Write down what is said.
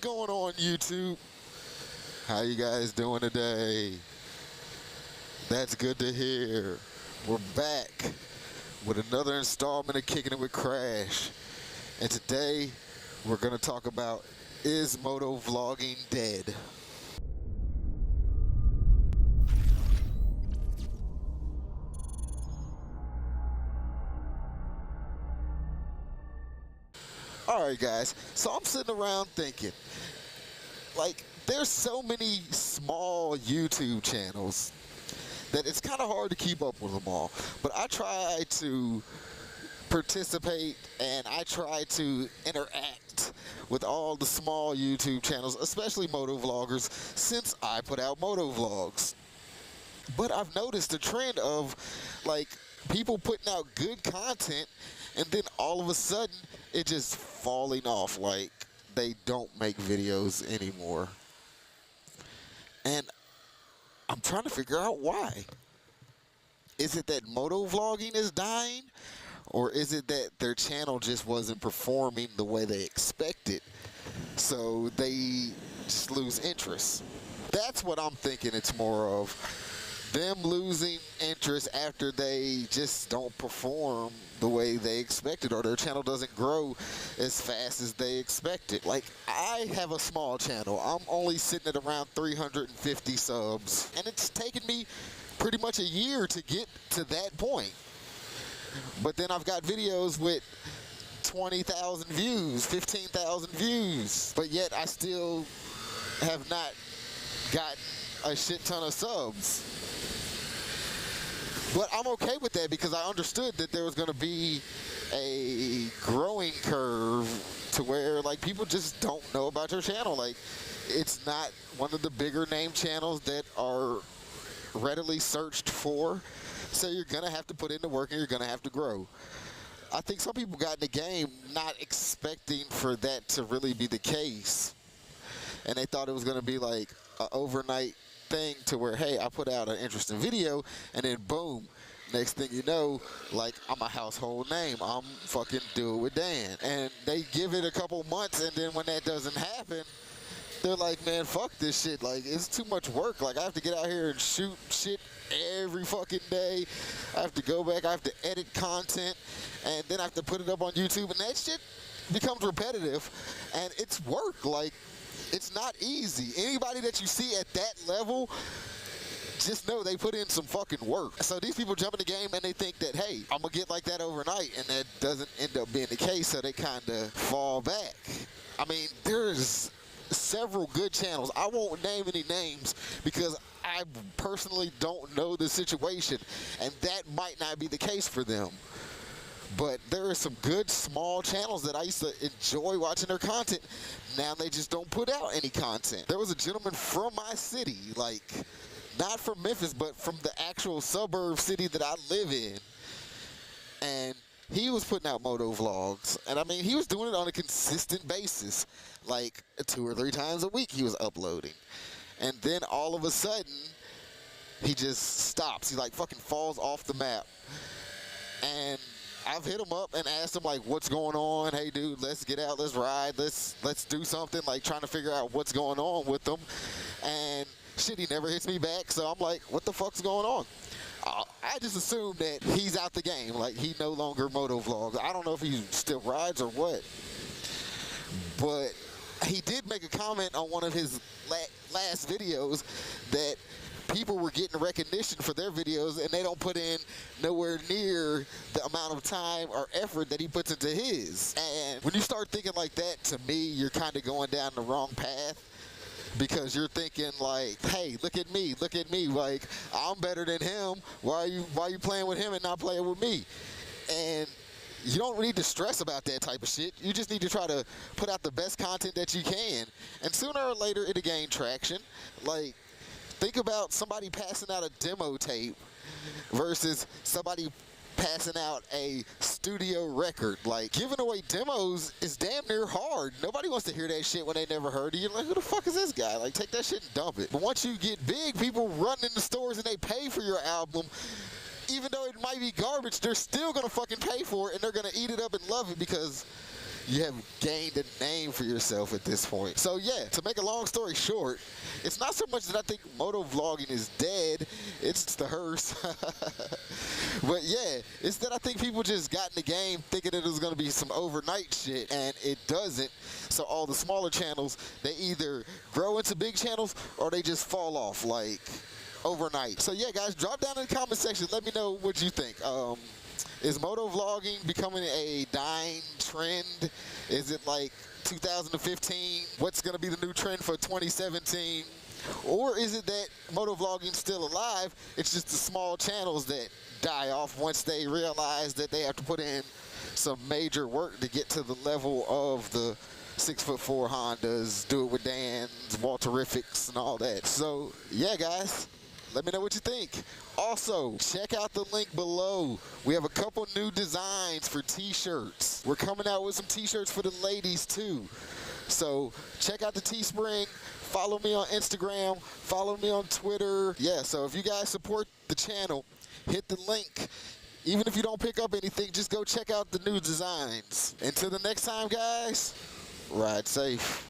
going on, YouTube? How you guys doing today? That's good to hear. We're back with another installment of Kicking It with Krash. And today, we're going to talk about, is motovlogging dead? Alright guys, so I'm sitting around thinking, like, there's so many small YouTube channels that it's kind of hard to keep up with them all. But I try to participate and I try to interact with all the small YouTube channels, especially motovloggers, since I put out motovlogs. But I've noticed a trend of, like, people putting out good content and then all of a sudden it just falling off, like they don't make videos anymore. And I'm trying to figure out why. Is it that motovlogging is dying? Or is it that their channel just wasn't performing the way they expected, so they just lose interest? That's what I'm thinking it's more of. Them losing interest after they just don't perform the way they expected, or their channel doesn't grow as fast as they expected. Like, I have a small channel. I'm only sitting at around 350 subs, and it's taken me pretty much a year to get to that point. But then I've got videos with 20,000 views, 15,000 views, but yet I still have not gotten a shit ton of subs. But I'm okay with that because I understood that there was going to be a growing curve to where, like, people just don't know about your channel. Like, it's not one of the bigger name channels that are readily searched for, so you're going to have to put in the work and you're going to have to grow. I think some people got in the game not expecting for that to really be the case, and they thought it was going to be like an overnight thing to where, hey, I put out an interesting video and then boom, next thing you know, like, I'm a household name. I'm fucking Do It With Dan. And they give it a couple months, and then when that doesn't happen, they're like, man, fuck this shit. Like, it's too much work. Like, I have to get out here and shoot shit every fucking day. I have to go back, I have to edit content, and then I have to put it up on YouTube, and that shit becomes repetitive, and it's work. Like, it's not easy. Anybody that you see at that level, just know they put in some fucking work. So these people jump in the game and they think that, hey, I'm gonna get like that overnight, and that doesn't end up being the case, so they kind of fall back. I mean, there's several good channels. I won't name any names because I personally don't know the situation, and that might not be the case for them. But there are some good small channels that I used to enjoy watching their content. Now they just don't put out any content. There was a gentleman from my city, like, not from Memphis, but from the actual suburb city that I live in. And he was putting out motovlogs. And I mean, he was doing it on a consistent basis. Like 2 or 3 times a week he was uploading. And then all of a sudden, he just stops. He like fucking falls off the map. And I've hit him up and asked him, like, what's going on? Hey, dude, let's get out, let's ride, let's do something, like, trying to figure out what's going on with him. And shit, he never hits me back, so I'm like, what the fuck's going on? I just assume that he's out the game, like, he no longer motovlogs. I don't know if he still rides or what. But he did make a comment on one of his last videos that people were getting recognition for their videos and they don't put in nowhere near the amount of time or effort that he puts into his. And when you start thinking like that, to me, you're kind of going down the wrong path, because you're thinking like, hey, look at me, like, I'm better than him. Why are you playing with him and not playing with me? And you don't need to stress about that type of shit. You just need to try to put out the best content that you can, and sooner or later it'll gain traction. Like, think about somebody passing out a demo tape versus somebody passing out a studio record. Like, giving away demos is damn near hard. Nobody wants to hear that shit when they never heard it. You're like, who the fuck is this guy? Like, take that shit and dump it. But once you get big, people run in the stores and they pay for your album. Even though it might be garbage, they're still gonna fucking pay for it, and they're gonna eat it up and love it because you have gained a name for yourself at this point. So yeah, to make a long story short, it's not so much that I think motovlogging is dead, it's the hearse. But yeah, it's that I think people just got in the game thinking that it was going to be some overnight shit, and it doesn't. So all the smaller channels, they either grow into big channels or they just fall off like overnight. So yeah, guys, drop down in the comment section. Let me know what you think. Is motovlogging becoming a dying trend? Is it like 2015? What's going to be the new trend for 2017? Or is it that motovlogging's still alive? It's just the small channels that die off once they realize that they have to put in some major work to get to the level of the 6'4" Hondas, Do It With Dan's, Walterifics, and all that. So yeah, guys, let me know what you think. Also, check out the link below. We have a couple new designs for t-shirts. We're coming out with some t-shirts for the ladies too. So check out the Teespring. Follow me on Instagram. Follow me on Twitter. Yeah, so if you guys support the channel, hit the link. Even if you don't pick up anything, just go check out the new designs. Until the next time, guys, ride safe.